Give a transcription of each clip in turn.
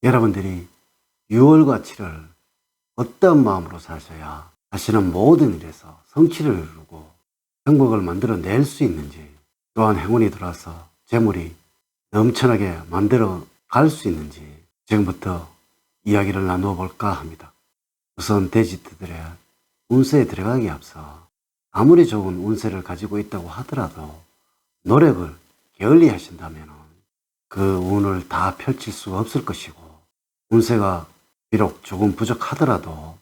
여러분들이 6월과 7월 어떤 마음으로 사셔야 자신은 모든 일에서 성취를 이루고 행복을 만들어낼 수 있는지, 또한 행운이 들어와서 재물이 넘쳐나게 만들어 갈 수 있는지 지금부터 이야기를 나누어 볼까 합니다. 우선 돼지띠들의 운세에 들어가기 앞서 아무리 좋은 운세를 가지고 있다고 하더라도 노력을 게을리 하신다면 그 운을 다 펼칠 수 없을 것이고, 운세가 비록 조금 부족하더라도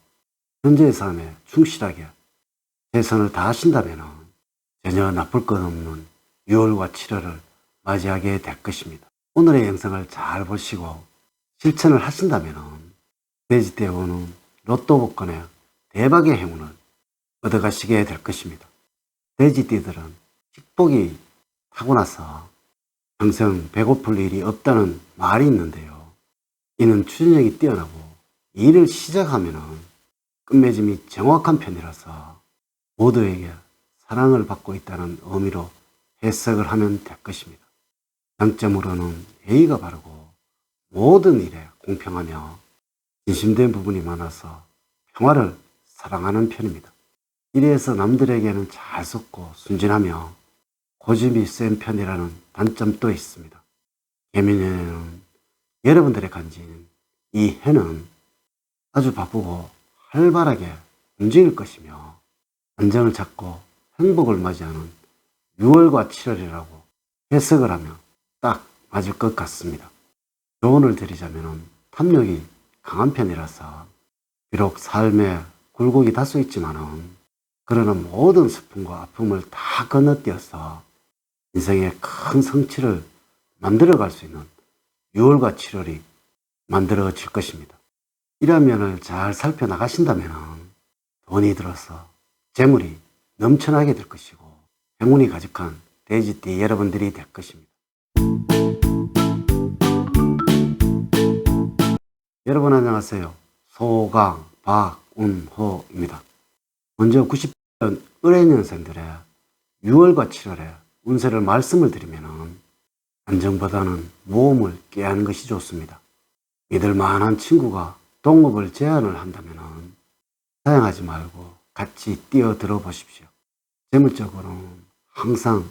현재의 삶에 충실하게 최선을 다하신다면 전혀 나쁠 것 없는 6월과 7월을 맞이하게 될 것입니다. 오늘의 영상을 잘 보시고 실천을 하신다면 돼지띠에 오는 로또 복권의 대박의 행운을 얻어가시게 될 것입니다. 돼지띠들은 식복이 타고나서 평생 배고플 일이 없다는 말이 있는데요. 이는 추진력이 뛰어나고 일을 시작하면 끝맺음이 정확한 편이라서 모두에게 사랑을 받고 있다는 의미로 해석을 하면 될 것입니다. 장점으로는 예의가 바르고 모든 일에 공평하며 진심된 부분이 많아서 평화를 사랑하는 편입니다. 이래서 남들에게는 잘 속고 순진하며 고집이 센 편이라는 단점도 있습니다. 개미년에는 여러분들의 간지인 이 해는 아주 바쁘고 활발하게 움직일 것이며 안정을 찾고 행복을 맞이하는 6월과 7월이라고 해석을 하면 딱 맞을 것 같습니다. 조언을 드리자면 탐욕이 강한 편이라서 비록 삶에 굴곡이 다소 있지만은 그러나 모든 슬픔과 아픔을 다 건너뛰어서 인생의 큰 성취를 만들어갈 수 있는 6월과 7월이 만들어질 것입니다. 이런 면을 잘 살펴나가신다면 돈이 들어서 재물이 넘쳐나게 될 것이고 행운이 가득한 돼지띠 여러분들이 될 것입니다. 여러분 안녕하세요. 소강 박운호입니다. 먼저 90년 을해년생들의 6월과 7월에 운세를 말씀을 드리면 안정보다는 모험을 꾀하는 것이 좋습니다. 믿을 만한 친구가 동업을 제안을 한다면 사양하지 말고 같이 뛰어들어 보십시오. 재물적으로는 항상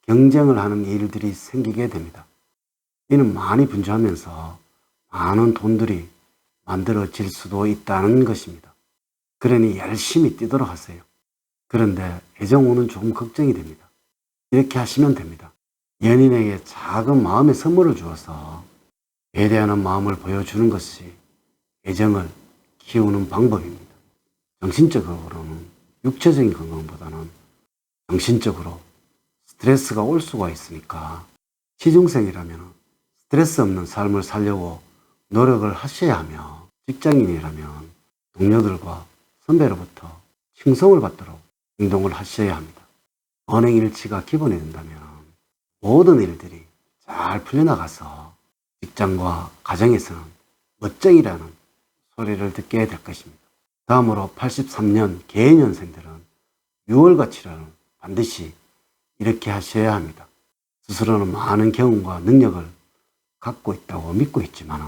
경쟁을 하는 일들이 생기게 됩니다. 이는 많이 분주하면서 많은 돈들이 만들어질 수도 있다는 것입니다. 그러니 열심히 뛰도록 하세요. 그런데 애정운은 조금 걱정이 됩니다. 이렇게 하시면 됩니다. 연인에게 작은 마음의 선물을 주어서 배려하는 마음을 보여주는 것이 애정을 키우는 방법입니다. 정신적으로는 육체적인 건강보다는 정신적으로 스트레스가 올 수가 있으니까 시중생이라면 스트레스 없는 삶을 살려고 노력을 하셔야 하며, 직장인이라면 동료들과 선배로부터 칭송을 받도록 행동을 하셔야 합니다. 언행일치가 기본이 된다면 모든 일들이 잘 풀려나가서 직장과 가정에서는 멋쟁이라는 소리를 듣게 될 것입니다. 다음으로 83년 개년생들은 6월과 7월은 반드시 이렇게 하셔야 합니다. 스스로는 많은 경험과 능력을 갖고 있다고 믿고 있지만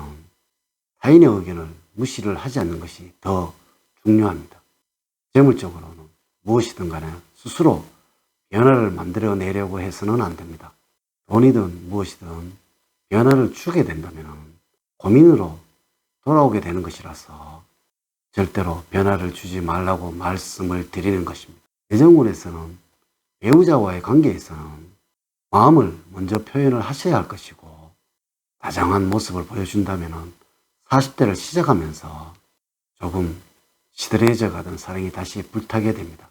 타인의 의견을 무시를 하지 않는 것이 더 중요합니다. 재물적으로는 무엇이든 간에 스스로 변화를 만들어내려고 해서는 안 됩니다. 돈이든 무엇이든 변화를 주게 된다면 고민으로 돌아오게 되는 것이라서 절대로 변화를 주지 말라고 말씀을 드리는 것입니다. 애정운에서는 배우자와의 관계에서는 마음을 먼저 표현을 하셔야 할 것이고, 다정한 모습을 보여준다면 40대를 시작하면서 조금 시들해져 가던 사랑이 다시 불타게 됩니다.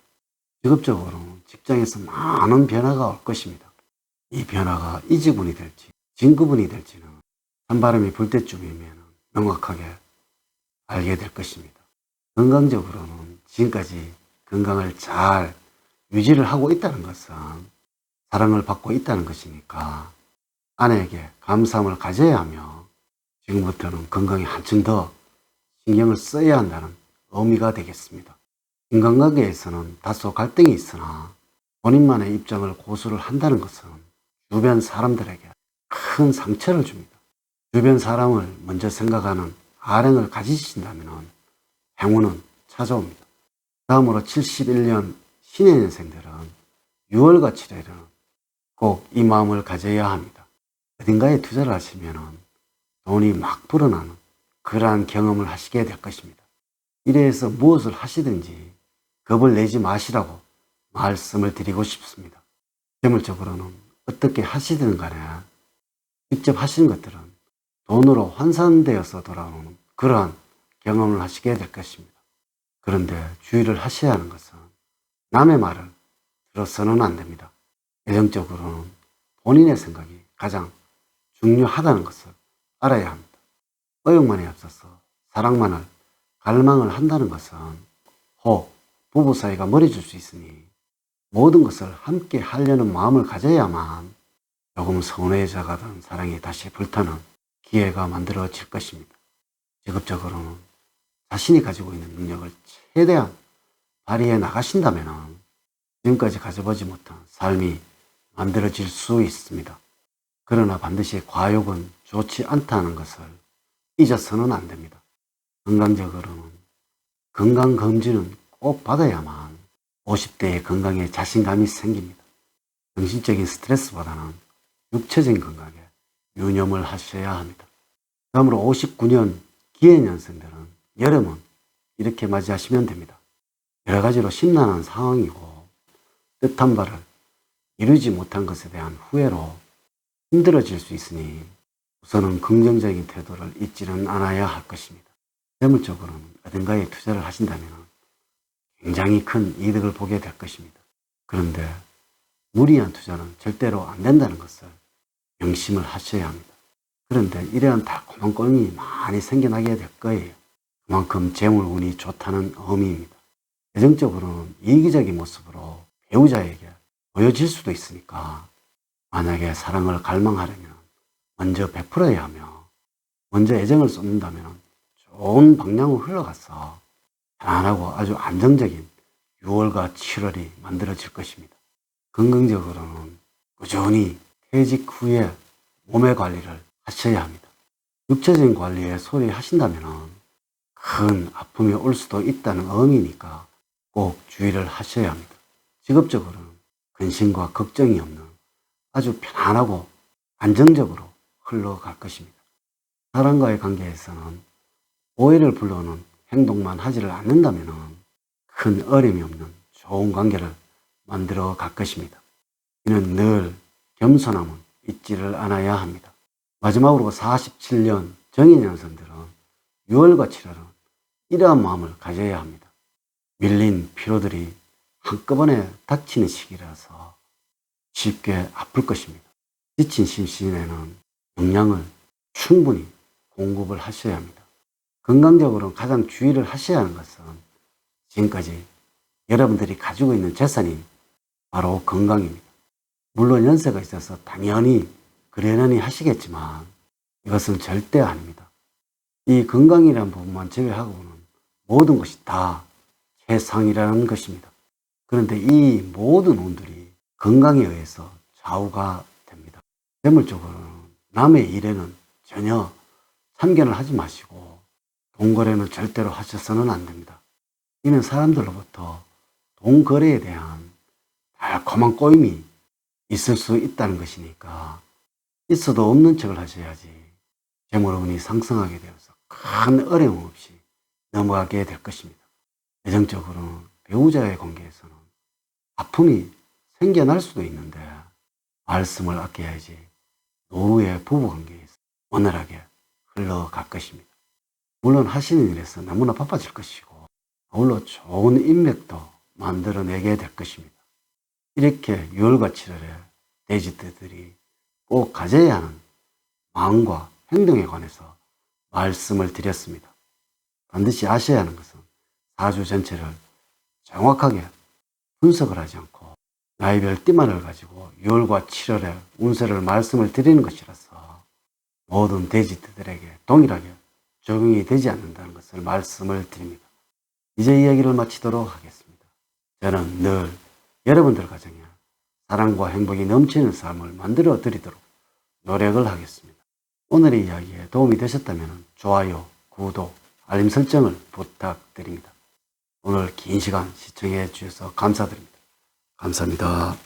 직업적으로는 직장에서 많은 변화가 올 것입니다. 이 변화가 이직운이 될지 진급운이 될지는 찬바람이 불 때쯤이면 명확하게 알게 될 것입니다. 건강적으로는 지금까지 건강을 잘 유지를 하고 있다는 것은 사랑을 받고 있다는 것이니까 아내에게 감사함을 가져야 하며 지금부터는 건강에 한층 더 신경을 써야 한다는 의미가 되겠습니다. 인간관계에서는 다소 갈등이 있으나 본인만의 입장을 고수를 한다는 것은 주변 사람들에게 큰 상처를 줍니다. 주변 사람을 먼저 생각하는 아량을 가지신다면 행운은 찾아옵니다. 다음으로 71년 신의 년생들은 6월과 7월에는 꼭 이 마음을 가져야 합니다. 어딘가에 투자를 하시면 돈이 막 불어나는 그러한 경험을 하시게 될 것입니다. 이래서 무엇을 하시든지 겁을 내지 마시라고 말씀을 드리고 싶습니다. 재물적으로는 어떻게 하시든 간에 직접 하시는 것들은 돈으로 환산되어서 돌아오는 그러한 경험을 하시게 될 것입니다. 그런데 주의를 하셔야 하는 것은 남의 말을 들어서는 안 됩니다. 예정적으로는 본인의 생각이 가장 중요하다는 것을 알아야 합니다. 의욕만에 앞서서 사랑만을 갈망을 한다는 것은 혹 부부 사이가 멀어질 수 있으니 모든 것을 함께 하려는 마음을 가져야만 조금 서운해져가던 사랑이 다시 불타는 기회가 만들어질 것입니다. 직업적으로는 자신이 가지고 있는 능력을 최대한 발휘해 나가신다면 지금까지 가져보지 못한 삶이 만들어질 수 있습니다. 그러나 반드시 과욕은 좋지 않다는 것을 잊어서는 안 됩니다. 건강적으로는 건강검진은 꼭 받아야만 50대의 건강에 자신감이 생깁니다. 정신적인 스트레스보다는 육체적인 건강에 유념을 하셔야 합니다. 다음으로 59년 기해년생들은 여름은 이렇게 맞이하시면 됩니다. 여러 가지로 심란한 상황이고 뜻한 바를 이루지 못한 것에 대한 후회로 힘들어질 수 있으니 우선은 긍정적인 태도를 잊지는 않아야 할 것입니다. 재물적으로는 어딘가에 투자를 하신다면 굉장히 큰 이득을 보게 될 것입니다. 그런데 무리한 투자는 절대로 안 된다는 것을 명심을 하셔야 합니다. 그런데 이러한 달콤한 꼴이 많이 생겨나게 될 거예요. 그만큼 재물운이 좋다는 의미입니다. 재정적으로는 이기적인 모습으로 배우자에게 보여질 수도 있으니까 만약에 사랑을 갈망하려면 먼저 베풀어야 하며 먼저 애정을 쏟는다면 좋은 방향으로 흘러가서 편안하고 아주 안정적인 6월과 7월이 만들어질 것입니다. 건강적으로는 꾸준히 퇴직 후에 몸의 관리를 하셔야 합니다. 육체적인 관리에 소홀히 하신다면 큰 아픔이 올 수도 있다는 의미니까 꼭 주의를 하셔야 합니다. 직업적으로는 근심과 걱정이 없는 아주 편안하고 안정적으로 흘러갈 것입니다. 사람과의 관계에서는 오해를 불러오는 행동만 하지를 않는다면 큰 어려움이 없는 좋은 관계를 만들어 갈 것입니다. 이는 늘 겸손함은 잊지를 않아야 합니다. 마지막으로 47년 정인년생들은 6월과 7월은 이러한 마음을 가져야 합니다. 밀린 피로들이 한꺼번에 닥치는 시기라서 쉽게 아플 것입니다. 지친 심신에는 영양을 충분히 공급을 하셔야 합니다. 건강적으로 가장 주의를 하셔야 하는 것은 지금까지 여러분들이 가지고 있는 재산이 바로 건강입니다. 물론 연세가 있어서 당연히 그러려니 하시겠지만 이것은 절대 아닙니다. 이 건강이라는 부분만 제외하고는 모든 것이 다 최상이라는 것입니다. 그런데 이 모든 운들이 건강에 의해서 좌우가 됩니다. 재물적으로는 남의 일에는 전혀 참견을 하지 마시고 돈 거래는 절대로 하셔서는 안 됩니다. 이는 사람들로부터 돈 거래에 대한 달콤한 꼬임이 있을 수 있다는 것이니까 있어도 없는 척을 하셔야지 재물운이 상승하게 되어서 큰 어려움 없이 넘어가게 될 것입니다. 애정적으로는 배우자의 관계에서는 아픔이 생겨날 수도 있는데 말씀을 아껴야지 노후의 부부관계에서 원활하게 흘러갈 것입니다. 물론 하시는 일에서 너무나 바빠질 것이고 아울러 좋은 인맥도 만들어내게 될 것입니다. 이렇게 6월과 7월에 돼지띠들이 꼭 가져야 하는 마음과 행동에 관해서 말씀을 드렸습니다. 반드시 아셔야 하는 것은 사주 전체를 정확하게 분석을 하지 않고 나이별 띠만을 가지고 6월과 7월의 운세를 말씀을 드리는 것이라서 모든 돼지띠들에게 동일하게 적용이 되지 않는다는 것을 말씀을 드립니다. 이제 이야기를 마치도록 하겠습니다. 저는 늘 여러분들 가정에 사랑과 행복이 넘치는 삶을 만들어 드리도록 노력을 하겠습니다. 오늘의 이야기에 도움이 되셨다면 좋아요, 구독, 알림 설정을 부탁드립니다. 오늘 긴 시간 시청해 주셔서 감사드립니다. 감사합니다.